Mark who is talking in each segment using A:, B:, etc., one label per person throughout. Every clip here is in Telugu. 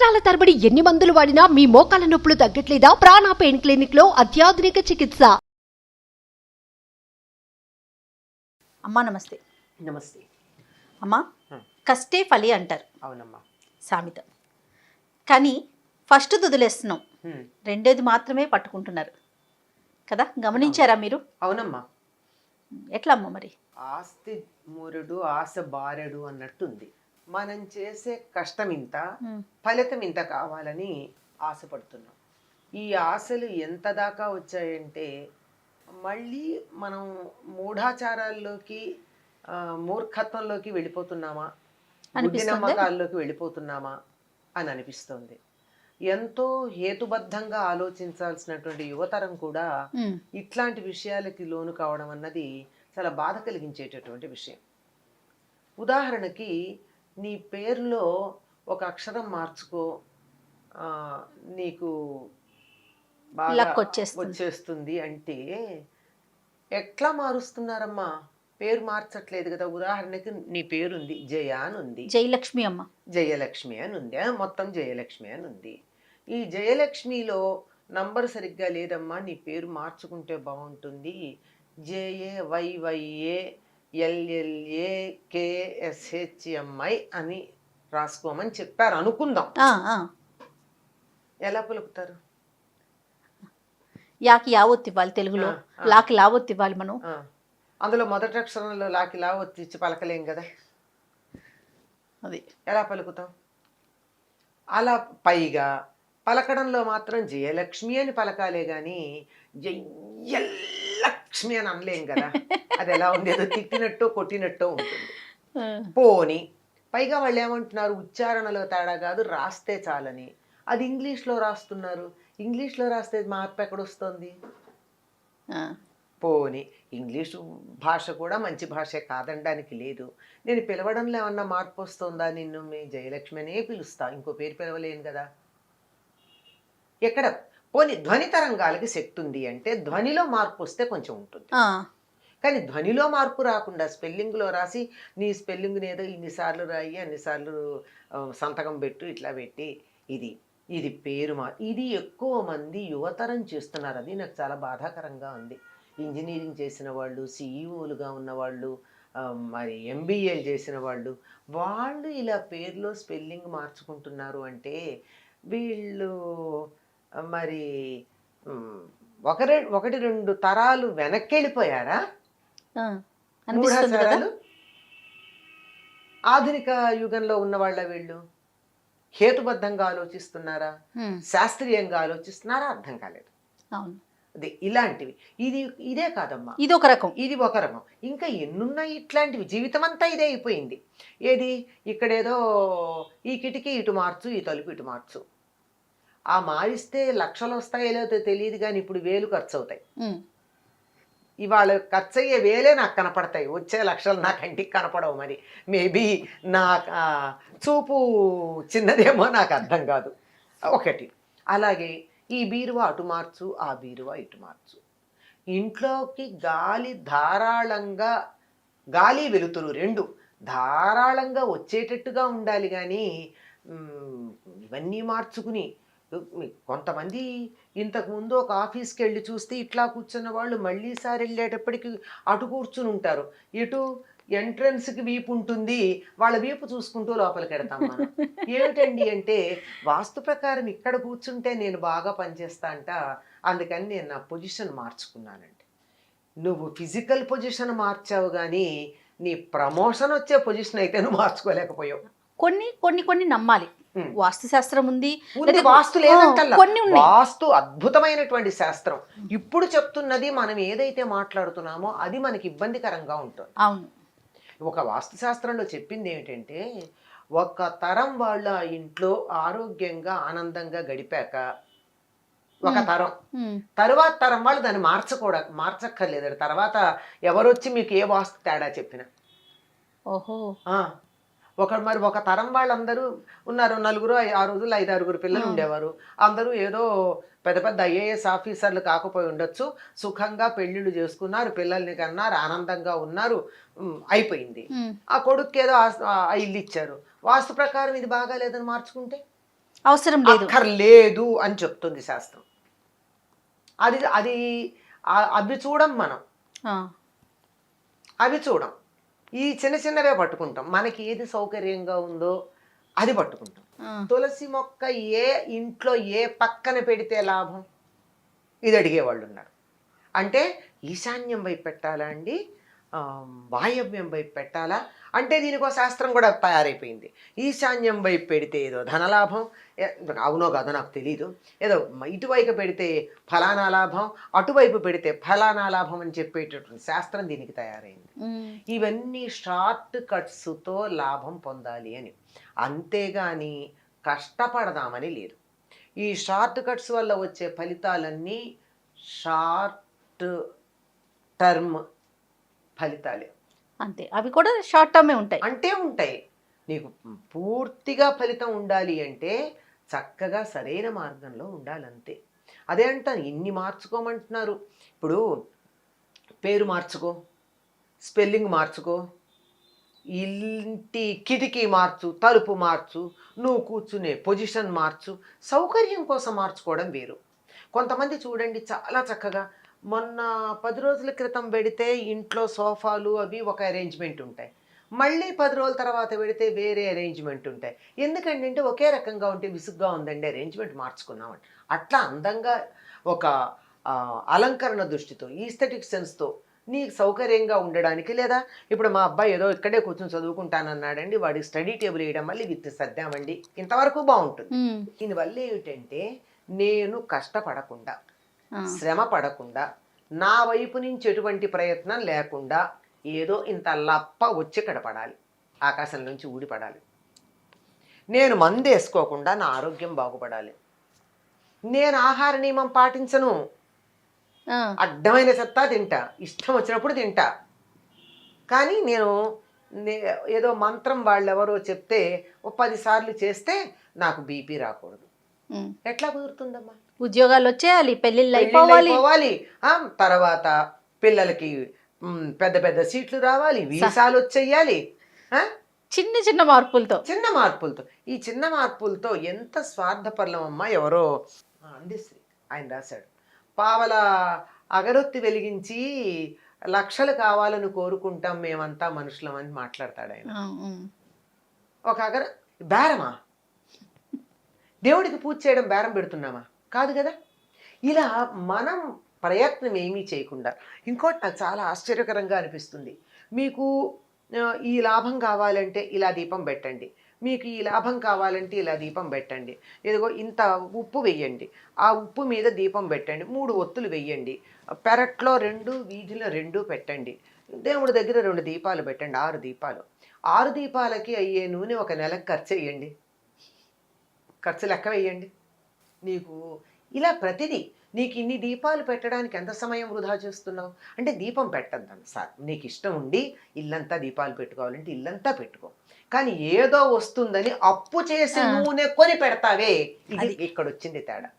A: సంవత్సరాల తరబడి ఎన్ని మందులు వాడినా మీ మోకాల నొప్పులు తగ్గట్లేదా? ప్రాణ పెయిన్ క్లినిక్ లో అత్యాధునిక చికిత్స.
B: అమ్మా నమస్తే.
C: నమస్తే
B: అమ్మా, కష్టే ఫలి అంటారు.
C: అవునమ్మా.
B: సామెత. కానీ ఫస్ట్ వదిలేస్తున్నాం, రెండోది మాత్రమే పట్టుకుంటున్నారు కదా, గమనించారా మీరు?
C: అవునమ్మా.
B: ఎట్లా అమ్మా మరి?
C: ఆస్తి మూరుడు ఆశ బారెడు అన్నట్టుంది. మనం చేసే కష్టం ఇంత, ఫలితం ఇంత కావాలని ఆశపడుతున్నాం. ఈ ఆశలు ఎంత దాకా వచ్చాయంటే మళ్ళీ మనం మూఢాచారాల్లోకి మూర్ఖత్వంలోకి వెళ్ళిపోతున్నామా, బుద్ధి నమ్మకాల్లోకి వెళ్ళిపోతున్నామా అని అనిపిస్తుంది. ఎంతో హేతుబద్ధంగా ఆలోచించాల్సినటువంటి యువతరం కూడా ఇట్లాంటి విషయాలకి లోను కావడం అన్నది చాలా బాధ కలిగించేటటువంటి విషయం. ఉదాహరణకి నీ పేరులో ఒక అక్షరం మార్చుకో, నీకు బాగా వచ్చేస్తుంది అంటే ఎట్లా మారుస్తున్నారమ్మా? పేరు మార్చట్లేదు కదా. ఉదాహరణకి నీ పేరుంది జయ అని ఉంది,
B: జయలక్ష్మి అమ్మ, జయలక్ష్మి
C: అని ఉంది, మొత్తం జయలక్ష్మి అని ఉంది. ఈ జయలక్ష్మిలో నంబర్ సరిగ్గా లేదమ్మా, నీ పేరు మార్చుకుంటే బాగుంటుంది, JAYYA LLA KSHMI అని రాసుకోమని చెప్పారు అనుకుందాం. ఎలా పలుకుతారు?
B: యాకి యావొత్తి ఇవ్వాలి తెలుగులో, లాకి లావొత్తి ఇవ్వాలి మనం.
C: అందులో మొదటి అక్షరంలో లాకి లావొత్తి ఇచ్చి పలకలేం కదా, అది ఎలా పలుకుతాం? అలా పైగా పలకడంలో మాత్రం జయలక్ష్మి అని పలకాలే కానీ జయలక్ష్మి అని అనలేం కదా. అది ఎలా ఉంది, ఏదో తిట్టినట్టో కొట్టినట్టో ఉంటుంది. పోని పైగా వాళ్ళు ఏమంటున్నారు, ఉచ్చారణలో తేడా కాదు రాస్తే చాలని. అది ఇంగ్లీష్లో రాస్తున్నారు. ఇంగ్లీష్లో రాస్తే మార్పు ఎక్కడొస్తుంది? పోని ఇంగ్లీషు భాష కూడా మంచి భాషే కాదనడానికి లేదు. నేను పిలవడంలో ఏమన్నా మార్పు వస్తుందా? నిన్ను మీ జయలక్ష్మి అనే పిలుస్తా, ఇంకో పేరు పిలవలేను కదా. ఎక్కడ పోని ధ్వని తరంగాలకి శక్తి ఉంది అంటే ధ్వనిలో మార్పు వస్తే కొంచెం ఉంటుంది. కానీ ధ్వనిలో మార్పు రాకుండా స్పెల్లింగ్లో రాసి నీ స్పెల్లింగ్ని ఏదో ఇన్నిసార్లు రాయి, అన్నిసార్లు సంతకం పెట్టు, ఇట్లా పెట్టి ఇది పేరు ఇది ఎక్కువ మంది యువతరం చేస్తున్నారు. అది నాకు చాలా బాధాకరంగా ఉంది. ఇంజనీరింగ్ చేసిన వాళ్ళు, సిఈఓలుగా ఉన్నవాళ్ళు, మరి MBAలు చేసిన వాళ్ళు ఇలా పేరులో స్పెల్లింగ్ మార్చుకుంటున్నారు అంటే వీళ్ళు మరి ఒకటి రెండు తరాలు వెనక్కి వెళ్ళిపోయారా? మూఢాచారాలు ఆధునిక యుగంలో ఉన్న వాళ్ళ వీళ్ళు హేతుబద్ధంగా ఆలోచిస్తున్నారా, శాస్త్రీయంగా ఆలోచిస్తున్నారా? అర్థం కాలేదు. అదే ఇలాంటివి. ఇదే కాదమ్మా, ఇది ఒక రకం. ఇంకా ఎన్నున్నాయి ఇట్లాంటివి. జీవితం అంతా ఇదే అయిపోయింది. ఏది ఇక్కడేదో ఈ కిటికీ ఇటు మార్చు, ఈ తలుపు ఇటు మార్చు. ఆ మారిస్తే లక్షలు వస్తాయో లేదో తెలియదు, కానీ ఇప్పుడు 1000 ఖర్చు అవుతాయి. ఇవాళ ఖర్చు అయ్యే 1000 నాకు కనపడతాయి, వచ్చే లక్షలు నా కంటికి కనపడవు. మరి మేబీ నా చూపు చిన్నదేమో, నాకు అర్థం కాదు. ఒకటి. అలాగే ఈ బీరువా అటు మార్చు, ఆ బీరువా ఇటు మార్చు. ఇంట్లోకి గాలి వెలుతురు రెండు ధారాళంగా వచ్చేటట్టుగా ఉండాలి. కానీ ఇవన్నీ మార్చుకుని కొంతమంది ఇంతకుముందు ఒక ఆఫీస్కి వెళ్ళి చూస్తే ఇట్లా కూర్చున్న వాళ్ళు మళ్ళీసారి వెళ్ళేటప్పటికి అటు కూర్చుని ఉంటారు. ఇటు ఎంట్రన్స్కి వీపు ఉంటుంది, వాళ్ళ వీపు చూసుకుంటూ లోపలికి వెడతాం మనం. ఏమిటండి అంటే వాస్తు ప్రకారం ఇక్కడ కూర్చుంటే నేను బాగా పనిచేస్తా అంట, అందుకని నేను నా పొజిషన్ మార్చుకున్నానండి. నువ్వు ఫిజికల్ పొజిషన్ మార్చావు కానీ నీ ప్రమోషన్ వచ్చే పొజిషన్ అయితే నువ్వు మార్చుకోలేకపోయావు.
B: కొన్ని నమ్మాలి. వాస్తు శాస్త్రం ఉంది,
C: వాస్తు లేదంటల్లా. వాస్తు అద్భుతమైనటువంటి శాస్త్రం. ఇప్పుడు చెప్తున్నది మనం ఏదైతే మాట్లాడుతున్నామో అది మనకి ఇబ్బందికరంగా ఉంటుంది.
B: అవును.
C: ఒక వాస్తు శాస్త్రంలో చెప్పింది ఏమిటంటే, ఒక తరం వాళ్ళ ఇంట్లో ఆరోగ్యంగా ఆనందంగా గడిపాక ఒక తరం, తరువాత తరం వాళ్ళు దాన్ని మార్చక్కర్లేదు. తర్వాత ఎవరొచ్చి మీకు ఏ వాస్తు తేడా చెప్పినా.
B: ఓహో.
C: ఒక తరం వాళ్ళందరూ ఉన్నారు. 4 ఆ రోజుల్లో 5-6 పిల్లలు ఉండేవారు. అందరూ ఏదో పెద్ద పెద్ద IAS ఆఫీసర్లు కాకపోయి ఉండొచ్చు, సుఖంగా పెళ్లిళ్ళు చేసుకున్నారు, పిల్లల్ని కన్నారు, ఆనందంగా ఉన్నారు, అయిపోయింది. ఆ కొడుక్కి ఏదో ఇల్లు ఇచ్చారు, వాస్తు ప్రకారం ఇది బాగా లేదని మార్చుకుంటే
B: అవసరం లేదు.
C: అక్కర్లేదు అని చెప్తుంది శాస్త్రం. అది అది అవి చూడం మనం,
B: ఆ,
C: అవి చూడం. ఈ చిన్న చిన్నవే పట్టుకుంటాం. మనకి ఏది సౌకర్యంగా ఉందో అది పట్టుకుంటాం.
B: ఆ.
C: తులసి మొక్క ఏ ఇంట్లో ఏ పక్కన పెడితే లాభం, ఇది అడిగేవాళ్ళు ఉన్నారు. అంటే ఈశాన్యం వైపు పెట్టాలా అండి, వాయవ్యం వైపు పెట్టాలా అంటే దీనికి ఒక శాస్త్రం కూడా తయారైపోయింది. ఈశాన్యం వైపు పెడితే ఏదో ధనలాభం, అవునో కాదో నాకు తెలీదు, ఏదో ఇటువైపు పెడితే ఫలానా లాభం, అటువైపు పెడితే ఫలానా లాభం అని చెప్పేటటువంటి శాస్త్రం దీనికి తయారైంది. ఇవన్నీ షార్ట్ కట్స్తో లాభం పొందాలి అని, అంతేగాని కష్టపడదామని లేదు. ఈ షార్ట్ కట్స్ వల్ల వచ్చే ఫలితాలన్నీ షార్ట్ టర్మ్ ఫలితాలే,
B: అంతే. అవి కూడా షార్ట్ టర్మే ఉంటాయి.
C: అంటే ఉంటాయి. నీకు పూర్తిగా ఫలితం ఉండాలి అంటే చక్కగా సరైన మార్గంలో ఉండాలంతే. అదే అంటాను, ఇన్ని మార్చుకోమంటున్నారు. ఇప్పుడు పేరు మార్చుకో, స్పెల్లింగ్ మార్చుకో, ఇంటి కిటికీ మార్చు, తలుపు మార్చు, నువ్వు కూర్చునే పొజిషన్ మార్చు, సౌకర్యం కోసం మార్చుకోవడం వేరు. కొంతమంది చూడండి చాలా చక్కగా, మొన్న 10 రోజుల క్రితం పెడితే ఇంట్లో సోఫాలు అవి ఒక అరేంజ్మెంట్ ఉంటాయి, మళ్ళీ 10 రోజుల తర్వాత పెడితే వేరే అరేంజ్మెంట్ ఉంటాయి. ఎందుకంటే అంటే ఒకే రకంగా ఉంటే విసుగ్గా ఉందండి, అరేంజ్మెంట్ మార్చుకున్నామండి. అట్లా అందంగా ఒక అలంకరణ దృష్టితో, ఈస్థెటిక్ సెన్స్తో నీకు సౌకర్యంగా ఉండడానికి, లేదా ఇప్పుడు మా అబ్బాయి ఏదో ఇక్కడే కూర్చొని చదువుకుంటానన్నాడండి, వాడికి స్టడీ టేబుల్ వేయడం మళ్ళీ విత్ సర్దామండి, ఇంతవరకు బాగుంటుంది. దీనివల్ల ఏమిటంటే నేను కష్టపడకుండా, శ్రమ పడకుండా, నా వైపు నుంచి ఎటువంటి ప్రయత్నం లేకుండా ఏదో ఇంత లప్ప వచ్చి ఇక్కడ పడాలి, ఆకాశం నుంచి ఊడిపడాలి. నేను మందు వేసుకోకుండా నా ఆరోగ్యం బాగుపడాలి. నేను ఆహార నియమం పాటించను, అడ్డమైన చెత్త తింటా, ఇష్టం వచ్చినప్పుడు తింటా. కానీ నేను ఏదో మంత్రం వాళ్ళు ఎవరో చెప్తే ఓ 10 సార్లు చేస్తే నాకు బీపీ రాకూడదు. ఎట్లా కుదురుతుందమ్మా?
B: ఉద్యోగాలు వచ్చేయాలి, పెళ్ళిళ్ళు అయిపోవాలి,
C: తర్వాత పిల్లలకి పెద్ద పెద్ద సీట్లు రావాలి, వీసాలు వచ్చేయాలి.
B: చిన్న చిన్న మార్పులతో
C: ఈ చిన్న మార్పులతో ఎంత స్వార్థపరులం అమ్మా. ఎవరో అందిశ్రీ ఆయన రాశాడు, పావల అగరొత్తి వెలిగించి లక్షలు కావాలని కోరుకుంటాం మేమంతా మనుషులం అని మాట్లాడతాడు ఆయన. ఒక బేరమా? దేవుడికి పూజ చేయడం బేరం పెడుతున్నామా? కాదు కదా. ఇలా మనం ప్రయత్నం ఏమీ చేయకుండా, ఇంకోటి నాకు చాలా ఆశ్చర్యకరంగా అనిపిస్తుంది, మీకు ఈ లాభం కావాలంటే ఇలా దీపం పెట్టండి, మీకు ఈ లాభం కావాలంటే ఇలా దీపం పెట్టండి, ఇదిగో ఇంత ఉప్పు వెయ్యండి, ఆ ఉప్పు మీద దీపం పెట్టండి, 3 ఒత్తులు వెయ్యండి, పెరట్లో 2, వీధిలో 2 పెట్టండి, దేవుడి దగ్గర 2 దీపాలు పెట్టండి, 6 దీపాలు. 6 దీపాలకి అయ్యే నూనె ఒక నెలకు ఖర్చు వేయండి, ఖర్చు లెక్క వేయండి. నీకు ఇలా ప్రతిదీ, నీకు ఇన్ని దీపాలు పెట్టడానికి ఎంత సమయం వృధా చేస్తున్నావు అంటే దీపం పెట్టద్దాను సార్, నీకు ఇష్టం ఉండి ఇల్లంతా దీపాలు పెట్టుకోవాలంటే ఇల్లంతా పెట్టుకో, కానీ ఏదో వస్తుందని అప్పు చేసి నూనె కొని పెడతావే, ఇది ఇక్కడ వచ్చింది తేడా.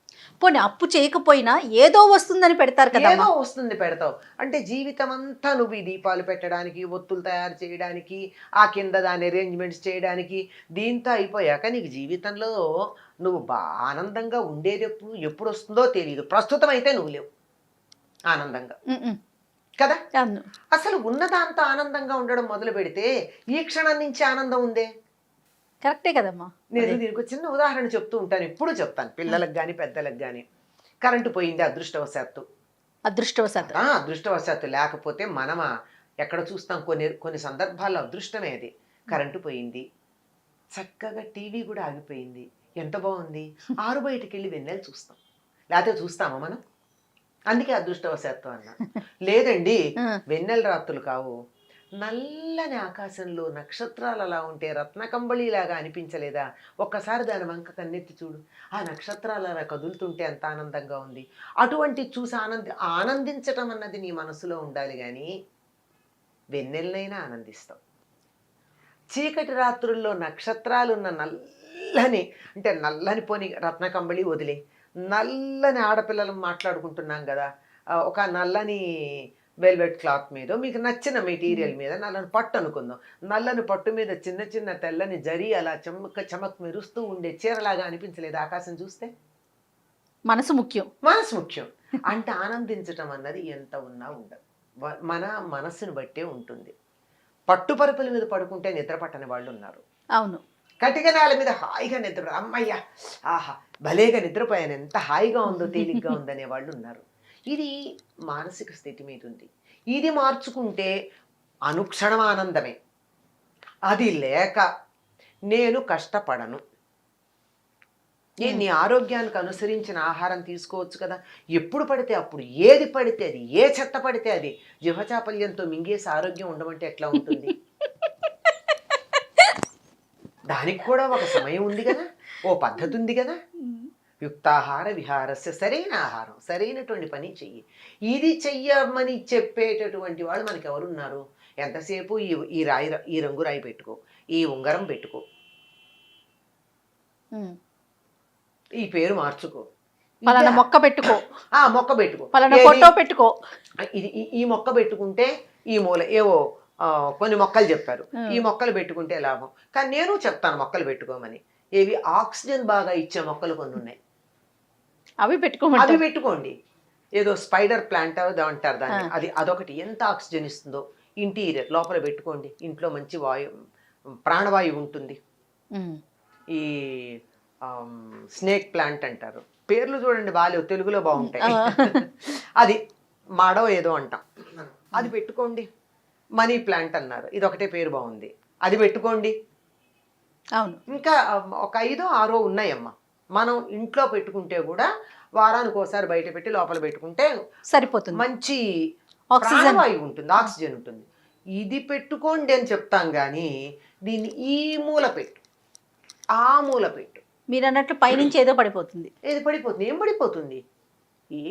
B: పోనీ అప్పు చేయకపోయినా ఏదో వస్తుందని పెడతారు కదా,
C: ఏదో వస్తుంది పెడతావు అంటే జీవితం అంతా నువ్వు ఈ దీపాలు పెట్టడానికి, ఒత్తులు తయారు చేయడానికి, ఆ కింద దాని అరేంజ్మెంట్స్ చేయడానికి, దీంతో అయిపోయాక నీకు జీవితంలో నువ్వు ఆనందంగా ఉండేది ఎప్పుడు వస్తుందో తెలియదు. ప్రస్తుతం అయితే నువ్వు లేవు ఆనందంగా కదా. అసలు ఉన్నదాంతో ఆనందంగా ఉండడం మొదలు పెడితే ఈ క్షణం నుంచి ఆనందం ఉందే.
B: కరెక్టే కదమ్మా.
C: నేను దీనికి చిన్న ఉదాహరణ చెప్తూ ఉంటాను, ఎప్పుడు చెప్తాను పిల్లలకు కానీ పెద్దలకు కానీ. కరెంటు పోయింది అదృష్టవశాత్తు, లేకపోతే మనమా ఎక్కడ చూస్తాం, కొన్ని సందర్భాల్లో అదృష్టమే అది. కరెంటు పోయింది, చక్కగా టీవీ కూడా ఆగిపోయింది, ఎంత బాగుంది, ఆరు బయటికి వెళ్ళి వెన్నెలు చూస్తాం, లేకపోతే చూస్తామా మనం? అందుకే అదృష్టవశాత్తు అన్న. లేదండి వెన్నెల రాత్రులు కావు, నల్లని ఆకాశంలో నక్షత్రాలు అలా ఉంటే రత్నకంబళిలాగా అనిపించలేదా? ఒక్కసారి దాని వంక కన్నెత్తి చూడు, ఆ నక్షత్రాలు అలా కదులుతుంటే ఎంత ఆనందంగా ఉంది. అటువంటి చూసి ఆనందించటం అన్నది నీ మనసులో ఉండాలి, కానీ వెన్నెలనైనా ఆనందిస్తాం. చీకటి రాత్రుల్లో నక్షత్రాలున్న నల్లని పోని రత్నకంబళి వదిలే, నల్లని ఆడపిల్లలు మాట్లాడుకుంటున్నాం కదా, ఒక నల్లని వెల్వెట్ క్లాత్ మీద మీకు నచ్చిన మెటీరియల్ మీద నల్లని పట్టు అనుకుందాం, నల్లని పట్టు మీద చిన్న చిన్న తెల్లని జరి అలా చమక్ మెరుస్తూ ఉండే చీరలాగా అనిపించలేదు ఆకాశం చూస్తే?
B: మనసు ముఖ్యం.
C: మనసు ముఖ్యం. అంటే ఆనందించటం అన్నది ఎంత ఉన్నా ఉండదు, మన మనస్సును బట్టే ఉంటుంది. పట్టుపరుపుల మీద పడుకుంటే నిద్ర పట్టని వాళ్ళు ఉన్నారు.
B: అవును.
C: కటిక నేల మీద హాయిగా నిద్ర, అమ్మయ్యా ఆహా భలేగా నిద్రపోయాను, ఎంత హాయిగా ఉందో తేలిగ్గా ఉందనే వాళ్ళు ఉన్నారు. ఇది మానసిక స్థితి మీద ఉంది. ఇది మార్చుకుంటే అనుక్షణం ఆనందమే. అది లేక నేను కష్టపడను, నేను నీ ఆరోగ్యానికి అనుసరించిన ఆహారం తీసుకోవచ్చు కదా, ఎప్పుడు పడితే అప్పుడు ఏది పడితే అది, ఏ చెత్త పడితే అది జిహ్వచాపల్యంతో మింగేసి ఆరోగ్యం ఉండమంటే ఎట్లా ఉంటుంది? దానికి కూడా ఒక సమయం ఉంది కదా, ఓ పద్ధతి ఉంది కదా. యుక్తాహార విహారస్య, సరైన ఆహారం, సరైనటువంటి పని చెయ్యి. ఇది చెయ్యమని చెప్పేటటువంటి వాళ్ళు మనకి ఎవరున్నారు? ఎంతసేపు ఈ రంగు రాయి పెట్టుకో, ఈ ఉంగరం పెట్టుకో, ఈ పేరు మార్చుకో,
B: పలానా మొక్క పెట్టుకో,
C: మొక్క పెట్టుకో,
B: పలానా ఫోటో పెట్టుకో,
C: ఇది ఈ మొక్క పెట్టుకుంటే ఈ మూల ఏవో కొన్ని మొక్కలు చెప్పారు, ఈ మొక్కలు పెట్టుకుంటే లాభం. కానీ నేను చెప్తాను మొక్కలు పెట్టుకోమని. ఏవి ఆక్సిజన్ బాగా ఇచ్చే మొక్కలు కొన్ని ఉన్నాయి,
B: అవి పెట్టుకోమంటారు.
C: అవి పెట్టుకోండి. ఏదో స్పైడర్ ప్లాంట్ అంటారు దాన్ని, అదొకటి ఎంత ఆక్సిజన్ ఇస్తుందో ఇంటీరియర్ లోపల పెట్టుకోండి. ఇంట్లో మంచి ప్రాణవాయువు ఉంటుంది. ఈ స్నేక్ ప్లాంట్ అంటారు, పేర్లు చూడండి బాలేవు, తెలుగులో బాగుంటాయి. అది మాడో ఏదో అంటాం, అది పెట్టుకోండి. మనీ ప్లాంట్ అన్నారు, ఇది ఒకటే పేరు బాగుంది, అది పెట్టుకోండి.
B: అవును.
C: ఇంకా ఒక 5-6 ఉన్నాయమ్మా. మనం ఇంట్లో పెట్టుకుంటే కూడా వారానికి ఒకసారి బయట పెట్టి లోపల పెట్టుకుంటే
B: సరిపోతుంది,
C: మంచి
B: ఆక్సిజన్
C: వాయువు ఉంటుంది, ఆక్సిజన్ ఉంటుంది. ఇది పెట్టుకోండి అని చెప్తాం కానీ దీన్ని ఈ మూల పెట్టు, ఆ మూల పెట్టు.
B: మీరు అన్నట్లు పైనుంచి ఏదో పడిపోతుంది.
C: ఏది పడిపోతుంది? ఏం పడిపోతుంది?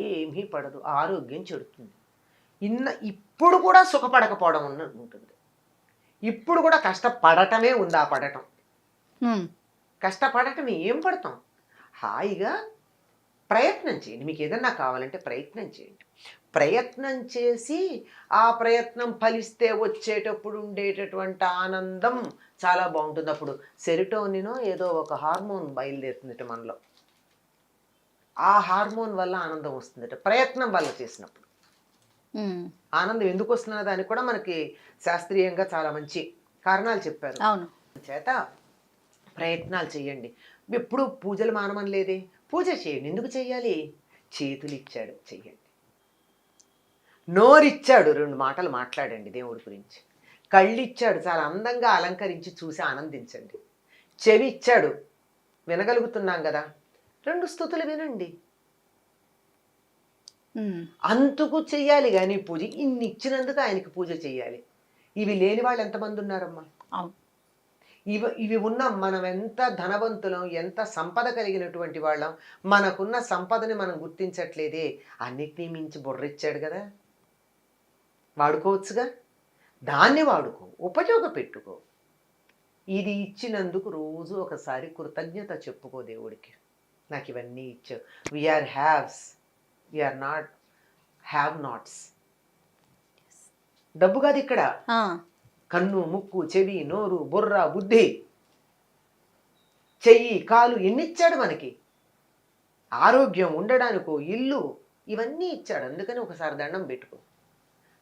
C: ఏమీ పడదు, ఆరోగ్యం చెడుతుంది. ఇప్పుడు కూడా సుఖపడకపోవడం ఉంటుంది, ఇప్పుడు కూడా కష్టపడటమే ఉంది. ఆ పడటం, కష్టపడటం ఏం పడతాం? హాయిగా ప్రయత్నం చేయండి. మీకు ఏదన్నా కావాలంటే ప్రయత్నం చేయండి. ప్రయత్నం చేసి ఆ ప్రయత్నం ఫలిస్తే వచ్చేటప్పుడు ఉండేటటువంటి ఆనందం చాలా బాగుంటుంది. అప్పుడు సెరిటోనిన్ ఏదో ఒక హార్మోన్ బయలుదేరుతుందట మనలో, ఆ హార్మోన్ వల్ల ఆనందం వస్తుందట. ప్రయత్నం వల్ల చేసినప్పుడు ఆనందం ఎందుకు వస్తున్న దానికి కూడా మనకి శాస్త్రీయంగా చాలా మంచి కారణాలు చెప్పారు.
B: అవును.
C: చేత ప్రయత్నాలు చేయండి. ఎప్పుడు పూజలు మానమని లేదే, పూజ చేయండి. ఎందుకు చేయాలి? చేతులు ఇచ్చాడు, చెయ్యండి. నోరిచ్చాడు, 2 మాటలు మాట్లాడండి దేవుడి గురించి. కళ్ళు ఇచ్చాడు, చాలా అందంగా అలంకరించి చూసి ఆనందించండి. చెవి ఇచ్చాడు, వినగలుగుతున్నాం కదా, 2 స్తుతులు వినండి. అంతకు చెయ్యాలి కానీ పూజ. ఇన్ని ఇచ్చినందుకు ఆయనకి పూజ చెయ్యాలి. ఇవి లేని వాళ్ళు ఎంతమంది ఉన్నారమ్మా? ఇవి ఉన్న మనం ఎంత ధనవంతులం, ఎంత సంపద కలిగినటువంటి వాళ్ళం, మనకున్న సంపదని మనం గుర్తించట్లేదే. అన్నిటినీ మించి బుర్రిచ్చాడు కదా, వాడుకోవచ్చుగా. దాన్ని వాడుకో, ఉపయోగపెట్టుకో. ఇది ఇచ్చినందుకు రోజు ఒకసారి కృతజ్ఞత చెప్పుకో దేవుడికి, నాకు ఇవన్నీ ఇచ్చావు. We are haves, we are not have nots. డబ్బు కాదు ఇక్కడ, కన్ను, ముక్కు, చెవి, నోరు, బుర్ర, బుద్ధి, చెయ్యి, కాలు ఎన్నిచ్చాడు మనకి. ఆరోగ్యం, ఉండడానికో ఇల్లు, ఇవన్నీ ఇచ్చాడు. అందుకని ఒకసారి దండం పెట్టుకో.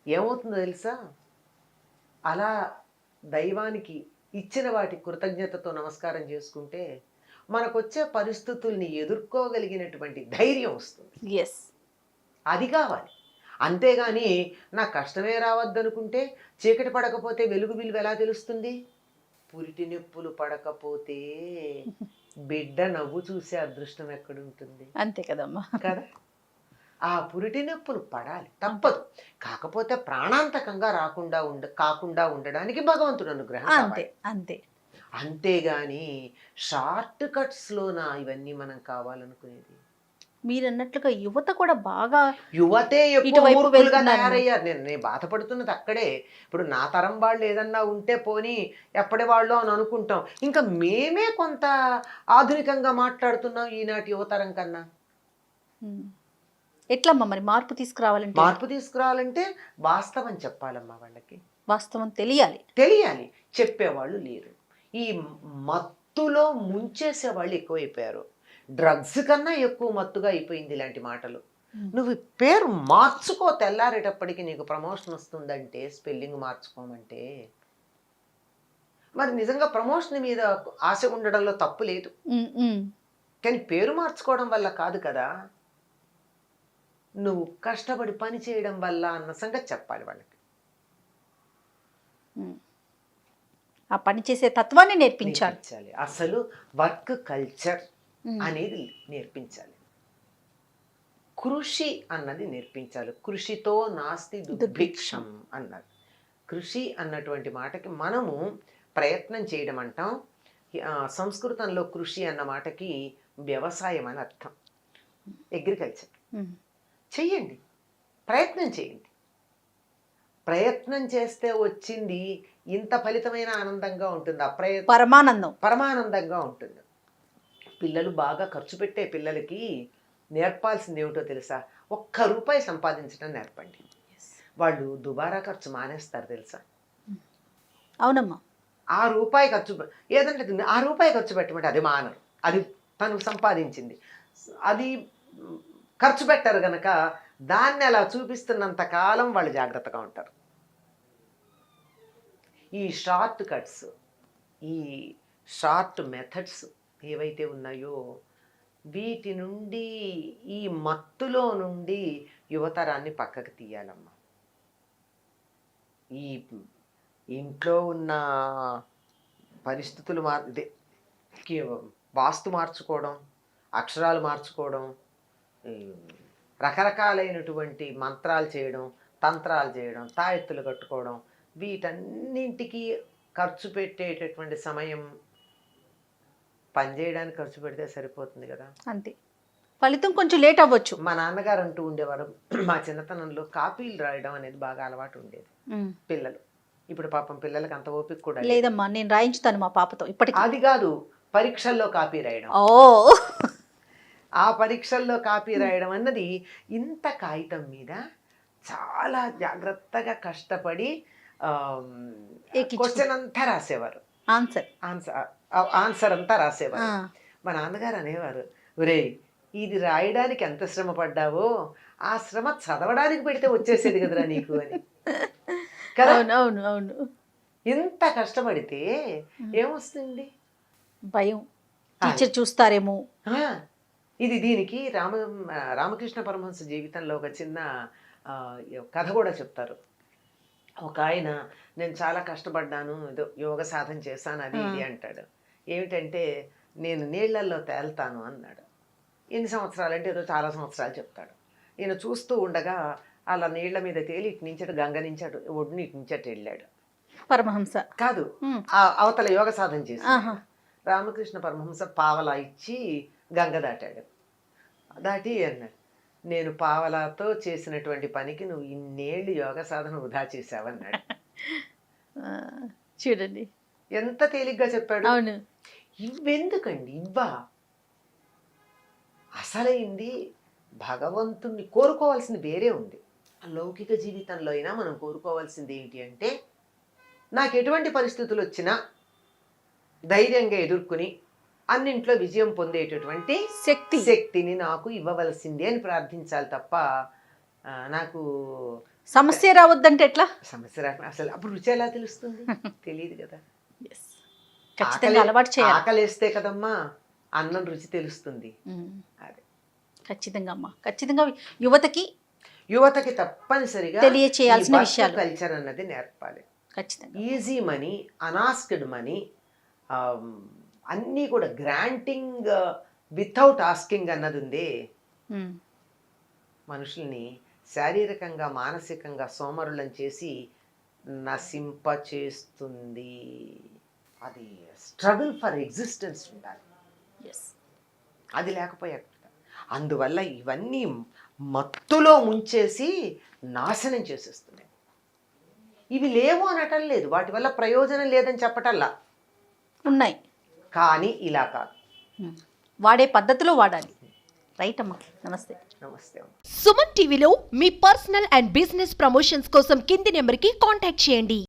C: ఏమవుతుందో తెలుసా? అలా దైవానికి ఇచ్చిన వాటి కృతజ్ఞతతో నమస్కారం చేసుకుంటే మనకొచ్చే పరిస్థితుల్ని ఎదుర్కోగలిగినటువంటి ధైర్యం వస్తుంది. అది కావాలి. అంతేగాని నాకు కష్టమే రావద్దనుకుంటే, చీకటి పడకపోతే వెలుగు విలువ ఎలా తెలుస్తుంది? పురిటి నొప్పులు పడకపోతే బిడ్డ నవ్వు చూసే అదృష్టం ఎక్కడుంటుంది?
B: అంతే కదమ్మా
C: కదా. ఆ పురిటి నొప్పులు పడాలి, తప్పదు. కాకపోతే ప్రాణాంతకంగా కాకుండా ఉండడానికి భగవంతుడు అనుగ్రహం.
B: అంతే అంతే.
C: అంతేగాని షార్ట్ కట్స్లోన ఇవన్నీ మనం కావాలనుకునేది.
B: మీరు అన్నట్లుగా యువత కూడా బాగా,
C: యువతే ఎక్కువ మూర్ఖులుగా తయారయ్యారు. నేను బాధపడుతున్నది అక్కడే. ఇప్పుడు నా తరం వాళ్ళు ఏదన్నా ఉంటే పోనీ ఎప్పటి వాళ్ళు అని అనుకుంటాం, ఇంకా మేమే కొంత ఆధునికంగా మాట్లాడుతున్నాం ఈనాటి యువతరం కన్నా.
B: ఎట్లమ్మా మరి మార్పు తీసుకురావాలంటే?
C: మార్పు తీసుకురావాలంటే వాస్తవం చెప్పాలమ్మా వాళ్ళకి,
B: వాస్తవం తెలియాలి.
C: తెలియాలి. చెప్పేవాళ్ళు లేరు. ఈ మత్తులో ముంచేసే వాళ్ళు ఎక్కువైపోయారు. డ్రగ్స్ కన్నా ఎక్కువ మత్తుగా అయిపోయింది ఇలాంటి మాటలు. నువ్వు పేరు మార్చుకో, తెల్లారేటప్పటికి నీకు ప్రమోషన్ వస్తుందంటే, స్పెల్లింగ్ మార్చుకోమంటే. మరి నిజంగా ప్రమోషన్ మీద ఆశ ఉండడంలో తప్పు లేదు, కానీ పేరు మార్చుకోవడం వల్ల కాదు కదా. నువ్వు కష్టపడి పని చేయడం వల్ల అన్న సంగతి చెప్పాలి వాళ్ళకి.
B: ఆ పని చేసే తత్వాన్ని నేర్పించాలి.
C: అసలు వర్క్ కల్చర్ అనేది నేర్పించాలి. కృషి అన్నది నేర్పించాలి. కృషితో నాస్తి దుర్భిక్షం అన్నారు. కృషి అన్నటువంటి మాటకి మనము ప్రయత్నం చేయడం అంటాం. సంస్కృతంలో కృషి అన్న మాటకి వ్యవసాయం అని అర్థం, అగ్రికల్చర్. చెయ్యండి, ప్రయత్నం చేయండి. ప్రయత్నం చేస్తే వచ్చింది ఇంత ఫలితమైన ఆనందంగా ఉంటుంది. పరమానందంగా ఉంటుంది. పిల్లలు బాగా ఖర్చు పెట్టే పిల్లలకి నేర్పాల్సింది ఏమిటో తెలుసా? ₹1 సంపాదించడం నేర్పండి. వాళ్ళు దుబారా ఖర్చు మానేస్తారు తెలుసా?
B: అవునమ్మా.
C: ₹1 ఖర్చు ఏదంటే ₹1 ఖర్చు పెట్టమంటే అది మానరు. అది తను సంపాదించింది, అది ఖర్చు పెట్టరు గనక దాన్ని అలా చూపిస్తున్నంత కాలం వాళ్ళు జాగ్రత్తగా ఉంటారు. ఈ షార్ట్ కట్స్, ఈ షార్ట్ మెథడ్స్ ఏవైతే ఉన్నాయో వీటి నుండి, ఈ మత్తులో నుండి యువతరాన్ని పక్కకు తీయాలమ్మా. ఈ ఇంట్లో ఉన్న పరిస్థితులు వాస్తు మార్చుకోవడం, అక్షరాలు మార్చుకోవడం, రకరకాలైనటువంటి మంత్రాలు చేయడం, తంత్రాలు చేయడం, తాయెత్తులు కట్టుకోవడం, వీటన్నింటికి ఖర్చు పెట్టేటటువంటి సమయం పనిచేయడానికి ఖర్చు పెడితే సరిపోతుంది కదా.
B: అంతే, ఫలితం కొంచెం లేట్ అవ్వచ్చు.
C: మా నాన్నగారు అంటూ ఉండేవారు, మా చిన్నతనంలో కాపీలు రాయడం అనేది బాగా అలవాటు ఉండేది పిల్లలు. ఇప్పుడు పాపం పిల్లలకి అంత ఓపిక కూడా
B: లేదమ్మా. నేను రాయించుతాను మా పాపతో ఇప్పటికి.
C: అది కాదు, పరీక్షల్లో కాపీ రాయడం. ఆ పరీక్షల్లో కాపీ రాయడం అన్నది ఇంత కాగితం మీద చాలా జాగ్రత్తగా కష్టపడి క్వశ్చన్ అంతా రాసేవారు, ఆన్సర్ అంతా రాసేవారు. మా నాన్నగారు అనేవారు, ఒరేయ్ ఇది రాయడానికి ఎంత శ్రమ పడ్డావో ఆ శ్రమ చదవడానికి పెడితే వచ్చేసేది కదరా నీకు అని. కదా,
B: అవును.
C: ఇంత కష్టపడితే ఏమొస్తుంది?
B: భయం, టీచర్ చూస్తారేమో.
C: ఇది దీనికి రామకృష్ణ పరమహంస జీవితంలో ఒక చిన్న కథ కూడా చెప్తారు. ఒక ఆయన, నేను చాలా కష్టపడ్డాను, ఏదో యోగ సాధన చేశాను, అది ఇది అంటాడు. ఏమిటంటే నేను నీళ్లల్లో తేల్తాను అన్నాడు. ఎన్ని సంవత్సరాలు అంటే ఏదో చాలా సంవత్సరాలు చెప్తాడు. ఈయన చూస్తూ ఉండగా అలా నీళ్ల మీద తేలి ఇటు నుంచడు, గంగ నుంచాడు, ఒడ్డుని ఇటు నుంచట్టు వెళ్ళాడు.
B: పరమహంస కాదు,
C: అవతల యోగ సాధన చేసి రామకృష్ణ పరమహంస పావలా ఇచ్చి గంగ దాటాడు. దాటి అన్నాడు, నేను పావలాతో చేసినటువంటి పనికి నువ్వు ఇన్నేళ్ళు యోగ సాధన వృధా చేసావన్నాడు.
B: చూడండి
C: ఎంత తేలిగ్గా చెప్పాడు.
B: అవును.
C: ఇవ్వెందుకండి, ఇవ్వా అసలైంది భగవంతుణ్ణి కోరుకోవాల్సింది వేరే ఉంది. లౌకిక జీవితంలో అయినా మనం కోరుకోవాల్సింది ఏంటి అంటే, నాకు ఎటువంటి పరిస్థితులు వచ్చినా ధైర్యంగా ఎదుర్కొని అన్నింట్లో విజయం పొందేటటువంటి శక్తిని నాకు ఇవ్వవలసిందే అని ప్రార్థించాలి తప్ప నాకు
B: సమస్య రావద్దంటే ఎట్లా?
C: సమస్య రాక అసలు అప్పుడు రుచి ఎలా తెలుస్తుంది? తెలియదు కదా. ఆకలేస్తే కదమ్మా అన్నం రుచి తెలుస్తుంది. అదే
B: ఖచ్చితంగా అమ్మా, ఖచ్చితంగా యువతకి
C: తప్పనిసరిగా
B: తెలియచేయాల్సిన విషయాలు
C: కల్చర్ అన్నది నేర్పాలి.
B: ఖచ్చితంగా
C: ఈజీ మనీ, అనాస్క్డ్ మనీ, అన్నీ కూడా గ్రాంటింగ్ వితౌట్ ఆస్కింగ్ అన్నది ఉంది. మనుషుల్ని శారీరకంగా మానసికంగా సోమరులను చేసి నశింప చేస్తుంది. అది స్ట్రగుల్ ఫర్ ఎగ్జిస్టెన్స్ ఉండాలి, అది లేకపోయాక. అందువల్ల ఇవన్నీ మత్తులో ముంచేసి నాశనం చేసేస్తున్నాయి. ఇవి లేవు అనటం లేదు, వాటి వల్ల ప్రయోజనం లేదని చెప్పటల్లా,
B: ఉన్నాయి.
C: కానీ ఇలా కాదు,
B: వాడే పద్ధతిలో వాడాలి. రైట్ అమ్మా, నమస్తే.
C: నమస్తే అమ్మ.
A: సుమన్ టీవీలో మీ పర్సనల్ అండ్ బిజినెస్ ప్రమోషన్స్ కోసం కింది నెంబర్కి కాంటాక్ట్ చేయండి.